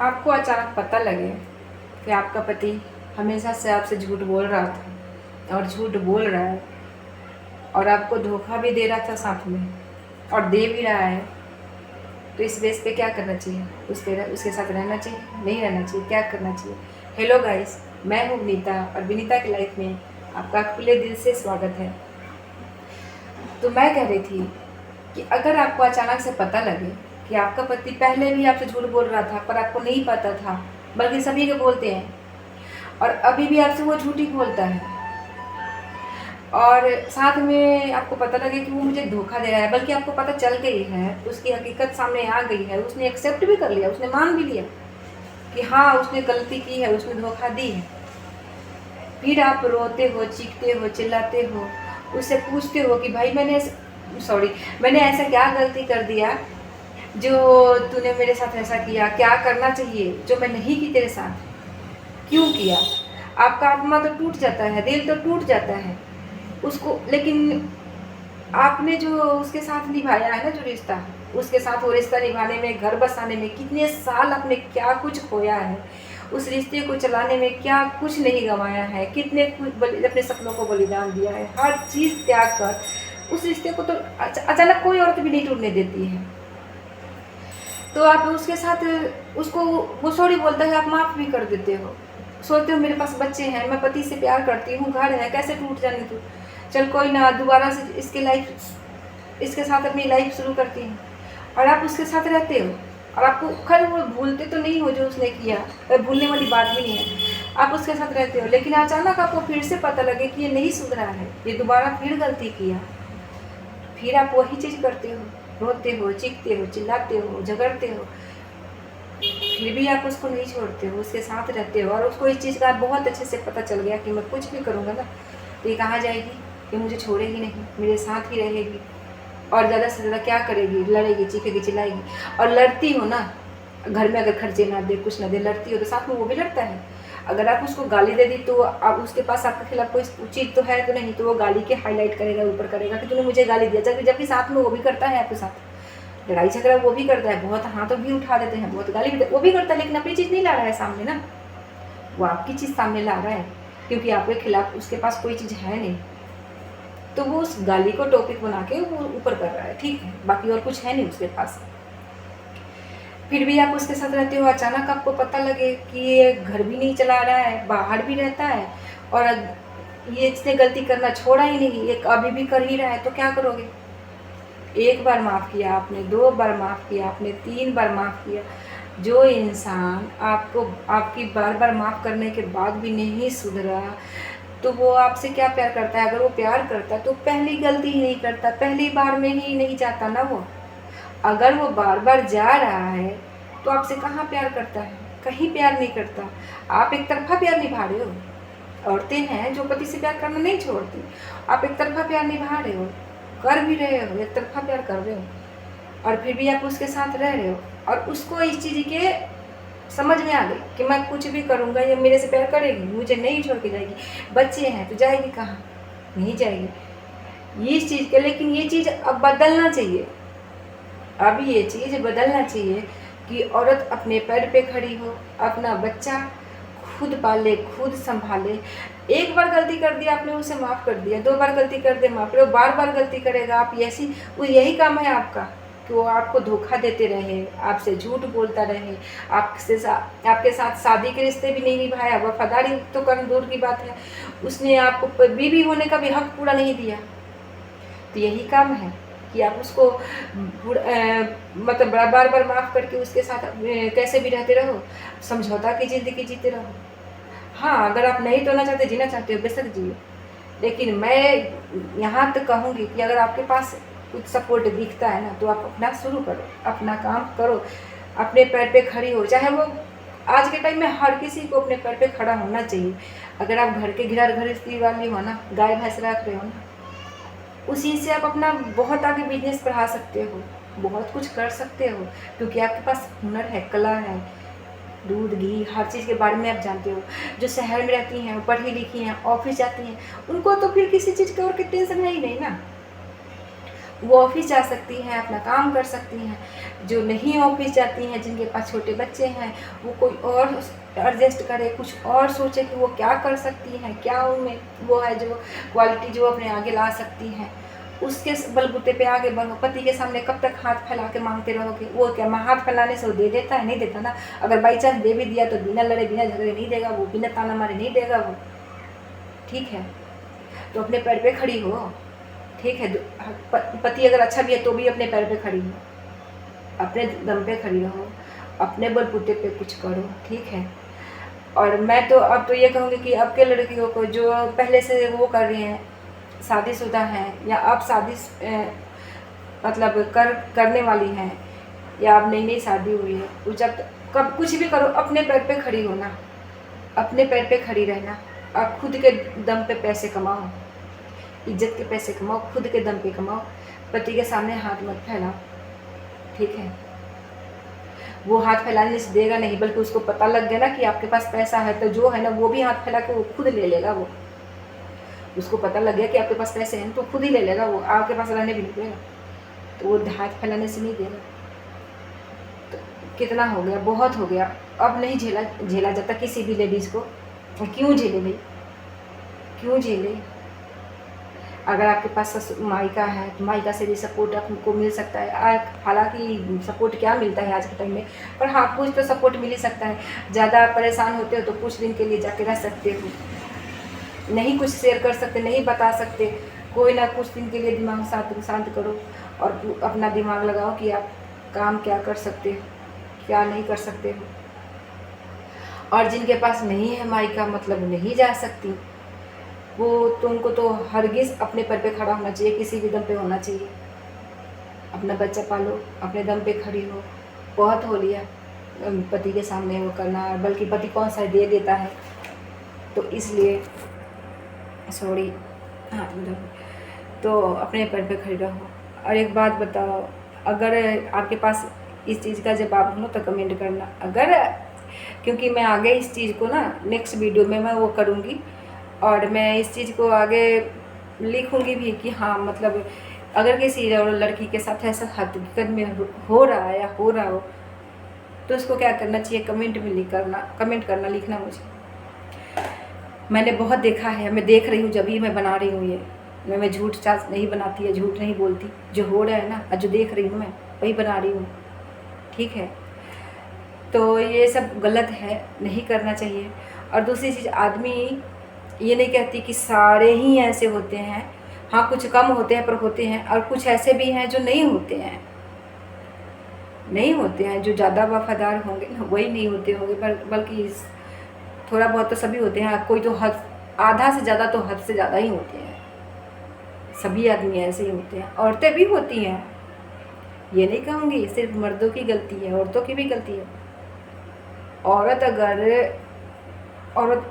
आपको अचानक पता लगे कि आपका पति हमेशा से आपसे झूठ बोल रहा था और झूठ बोल रहा है और आपको धोखा भी दे रहा था साथ में और दे भी रहा है, तो इस बेस पे क्या करना चाहिए? उसके साथ रहना चाहिए, नहीं रहना चाहिए, क्या करना चाहिए? हेलो गाइस, मैं हूँ विनीता और विनीता की लाइफ में आपका खुले दिल से स्वागत है। तो मैं कह रही थी कि अगर आपको अचानक से पता लगे कि आपका पति पहले भी आपसे झूठ बोल रहा था पर आपको नहीं पता था, बल्कि सभी के बोलते हैं, और अभी भी आपसे वो झूठ ही बोलता है, और साथ में आपको पता लगे कि वो मुझे धोखा दे रहा है, बल्कि आपको पता चल गई है, उसकी हकीकत सामने आ गई है, उसने एक्सेप्ट भी कर लिया, उसने मान भी लिया कि हाँ उसने गलती की है, उसने धोखा दी है। फिर आप रोते हो, चीखते हो, चिल्लाते हो, उससे पूछते हो कि भाई मैंने ऐसा क्या गलती कर दिया जो तूने मेरे साथ ऐसा किया, क्या करना चाहिए जो मैं नहीं की तेरे साथ, क्यों किया? आपका आत्मा तो टूट जाता है, दिल तो टूट जाता है उसको, लेकिन आपने जो उसके साथ निभाया है ना, जो रिश्ता, उसके साथ वो रिश्ता निभाने में, घर बसाने में कितने साल आपने क्या कुछ खोया है, उस रिश्ते को चलाने में क्या कुछ नहीं गंवाया है, कितने अपने सपनों को बलिदान दिया है, हर चीज़ त्याग कर उस रिश्ते को तो अचानक कोई औरत भी नहीं टूटने देती है। तो आप उसके साथ उसको, वो सॉरी बोलता है, आप माफ़ भी कर देते हो, सोचते हो मेरे पास बच्चे हैं, मैं पति से प्यार करती हूँ, घर है, कैसे टूट जाने तू, चल कोई ना, दोबारा से इसके साथ अपनी लाइफ शुरू करती हूँ। और आप उसके साथ रहते हो और आपको खैर वो भूलते तो नहीं हो जो उसने किया, भूलने वाली बात भी नहीं है, आप उसके साथ रहते हो, लेकिन अचानक आपको फिर से पता लगे कि ये नहीं सुधरा है, ये दोबारा फिर गलती किया, फिर आप वही चीज़ करते हो, रोते हो, चीखते हो, चिल्लाते हो, झगड़ते हो, फिर भी आप उसको नहीं छोड़ते हो, उसके साथ रहते हो, और उसको इस चीज़ का बहुत अच्छे से पता चल गया कि मैं कुछ भी करूँगा ना तो ये कहाँ जाएगी, ये मुझे छोड़ेगी नहीं, मेरे साथ ही रहेगी, और ज़्यादा से ज़्यादा क्या करेगी, लड़ेगी, चीखेगी, चिल्लाएगी। और लड़ती हो ना, घर में अगर खर्चे ना दे, कुछ ना दे, लड़ती हो तो साथ में वो भी लड़ता है। अगर आप उसको गाली दे दी तो अब उसके पास आपके खिलाफ कोई चीज़ तो है तो नहीं, तो वो गाली के हाईलाइट करेगा, ऊपर करेगा कि तूने मुझे गाली दिया, जबकि साथ में वो भी करता है, आपके साथ लड़ाई झगड़ा वो भी करता है, बहुत हाथों भी उठा देते हैं, बहुत गाली भी वो भी करता है, लेकिन अपनी चीज़ नहीं ला रहा है सामने ना, वो आपकी चीज़ सामने ला रहा है, क्योंकि आपके खिलाफ उसके पास कोई चीज़ है नहीं, तो वो उस गाली को टॉपिक बना के वो ऊपर कर रहा है, ठीक है, बाकी और कुछ है नहीं उसके पास। फिर भी आप उसके साथ रहते हो, अचानक आपको पता लगे कि ये घर भी नहीं चला रहा है, बाहर भी रहता है, और ये इसने गलती करना छोड़ा ही नहीं, ये अभी भी कर ही रहा है, तो क्या करोगे? एक बार माफ़ किया आपने, 2 बार माफ़ किया आपने, 3 बार माफ़ किया, जो इंसान आपको आपकी बार बार माफ़ करने के बाद भी नहीं सुधरा, तो वो आपसे क्या प्यार करता है? अगर वो प्यार करता तो पहली गलती ही नहीं करता, पहली बार में ही नहीं जाता ना वो। अगर वो बार बार जा रहा है तो आपसे कहाँ प्यार करता है? कहीं प्यार नहीं करता। आप एक तरफा प्यार निभा रहे हो। औरतें हैं जो पति से प्यार करना नहीं छोड़ती, आप एक तरफा प्यार निभा रहे हो, कर भी रहे हो, एक तरफा प्यार कर रहे हो, और फिर भी आप उसके साथ रह रहे हो, और उसको इस चीज़ के समझ में आ गई कि मैं कुछ भी करूँगा ये मेरे से प्यार करेगी, मुझे नहीं छोड़ के जाएगी, बच्चे हैं तो जाएगी कहाँ? नहीं जाएगी। ये इस चीज़ के, लेकिन ये चीज़ अब बदलना चाहिए, अब ये चीज़ बदलना चाहिए कि औरत अपने पैर पे खड़ी हो, अपना बच्चा खुद पाले, खुद संभाले। एक बार गलती कर दिया आपने, उसे माफ़ कर दिया, 2 बार गलती कर दे माफ़ करो, बार बार गलती करेगा आप, ऐसी वो यही काम है आपका कि वो आपको धोखा देते रहे, आपसे झूठ बोलता रहे, आपके साथ शादी के रिश्ते भी नहीं निभाया, वफादारी तो करना दूर की बात है, उसने आपको बीवी होने का भी हक पूरा नहीं दिया। तो यही काम है कि आप उसको मतलब बार बार माफ़ करके उसके साथ कैसे भी रहते रहो, समझौता की ज़िंदगी जीते रहो। हाँ, अगर आप नहीं तोड़ना चाहते, जीना चाहते हो, बेशक जियो, लेकिन मैं यहाँ तक कहूँगी कि अगर आपके पास कुछ सपोर्ट दिखता है ना, तो आप अपना शुरू करो, अपना काम करो, अपने पैर पे खड़ी हो। चाहे वो आज के टाइम में हर किसी को अपने पैर पे खड़ा होना चाहिए। अगर आप घर के गृहस्थी वाली हो ना, गाय भैंस रख रहे हो ना, उसी से आप अपना बहुत आगे बिजनेस बढ़ा सकते हो, बहुत कुछ कर सकते हो, क्योंकि आपके पास हुनर है, कला है, दूध घी हर चीज़ के बारे में आप जानते हो। जो शहर में रहती हैं, पढ़ी लिखी हैं, ऑफिस जाती हैं, उनको तो फिर किसी चीज़ की और की टेंशन है ही नहीं ना, वो ऑफिस जा सकती हैं, अपना काम कर सकती हैं। जो नहीं ऑफिस जाती हैं, जिनके पास छोटे बच्चे हैं, वो कोई और एडजस्ट करे, कुछ और सोचे कि वो क्या कर सकती हैं, क्या उनमें वो है जो क्वालिटी जो अपने आगे ला सकती हैं, उसके बलबूते पे आगे बढ़ो। पति के सामने कब तक हाथ फैला के मांगते रहोगे? वो क्या हाथ फैलाने से वो दे देता है? नहीं देता ना। अगर बाई चांस दे भी दिया तो बिना लड़े बिना झगड़े नहीं देगा वो, बिना ताना मारे नहीं देगा वो। ठीक है, तो अपने पैर पे खड़ी हो। ठीक है, पति अगर अच्छा भी है तो भी अपने पैर पे खड़ी हो, अपने दम पे खड़ी रहो, अपने बलबूते पे कुछ करो। ठीक है। और मैं तो अब तो ये कहूँगी कि अब के लड़कियों को जो पहले से वो कर रही हैं, शादीशुदा हैं या अब मतलब करने वाली हैं, या अब नई नई शादी हुई है, वो जब कब कुछ भी करो अपने पैर पे खड़ी होना, अपने पैर पे खड़ी रहना। और खुद के दम पे पैसे कमाओ, इज्जत के पैसे कमाओ, खुद के दम पे कमाओ। पति के सामने हाथ मत फैलाओ। ठीक है, वो हाथ फैलाने से देगा नहीं, बल्कि उसको पता लग गया ना कि आपके पास पैसा है, तो जो है ना वो भी हाथ फैला के वो खुद ले लेगा। वो उसको पता लग गया कि आपके पास पैसे हैं तो खुद ही ले लेगा, वो आपके पास रहने भी नहीं देगा। तो वो हाथ फैलाने से नहीं देगा। तो कितना हो गया, बहुत हो गया। अब नहीं झेला जाता किसी भी लेडीज़ को। क्यों झेले भाई, क्यों झेले? अगर आपके पास मायका है तो मायका से भी सपोर्ट आपको मिल सकता है। हालांकि सपोर्ट क्या मिलता है आज के टाइम में, पर हाँ कुछ तो सपोर्ट मिल ही सकता है। ज़्यादा आप परेशान होते हो तो कुछ दिन के लिए जाके रह सकते हो, नहीं कुछ शेयर कर सकते, नहीं बता सकते, कोई ना कुछ दिन के लिए दिमाग शांत करो और अपना दिमाग लगाओ कि आप काम क्या कर सकते हो, क्या नहीं कर सकते हो। और जिनके पास नहीं है मायका, मतलब नहीं जा सकती, वो तुमको तो हरगिज़ अपने पर पे खड़ा होना चाहिए, किसी भी दम पे होना चाहिए। अपना बच्चा पालो, अपने दम पे खड़ी हो। बहुत हो लिया पति के सामने वो करना, बल्कि पति कौन सा दे देता है, तो इसलिए सॉरी हाथ में तो अपने पैर पे खड़ी रहो। और एक बात बताओ, अगर आपके पास इस चीज़ का जवाब हो तो कमेंट करना। अगर क्योंकि मैं आगे इस चीज़ को ना नेक्स्ट वीडियो में मैं वो करूँगी, और मैं इस चीज़ को आगे लिखूँगी भी कि हाँ मतलब अगर किसी लड़की के साथ ऐसा हकीकत में हो रहा है या हो रहा हो तो उसको क्या करना चाहिए, कमेंट करना लिखना मुझे। मैंने बहुत देखा है, मैं देख रही हूँ, जब भी मैं बना रही हूँ ये, मैं झूठ चाच नहीं बनाती है, झूठ नहीं बोलती। जो हो रहा है ना, और जो देख रही हूँ मैं वही बना रही हूँ। ठीक है, तो ये सब गलत है, नहीं करना चाहिए। और दूसरी चीज़, आदमी ये नहीं कहती कि सारे ही ऐसे होते हैं, हाँ कुछ कम होते हैं पर होते हैं, और कुछ ऐसे भी हैं जो नहीं होते हैं, जो ज़्यादा वफादार होंगे वही नहीं होते होंगे, बल्कि थोड़ा बहुत तो सभी होते हैं। कोई तो हद, आधा से ज़्यादा तो हद से ज़्यादा ही होते हैं। सभी आदमी ऐसे ही होते हैं, औरतें भी होती हैं, ये नहीं कहूँगी सिर्फ मर्दों की गलती है, औरतों की भी गलती है। औरत एक औरत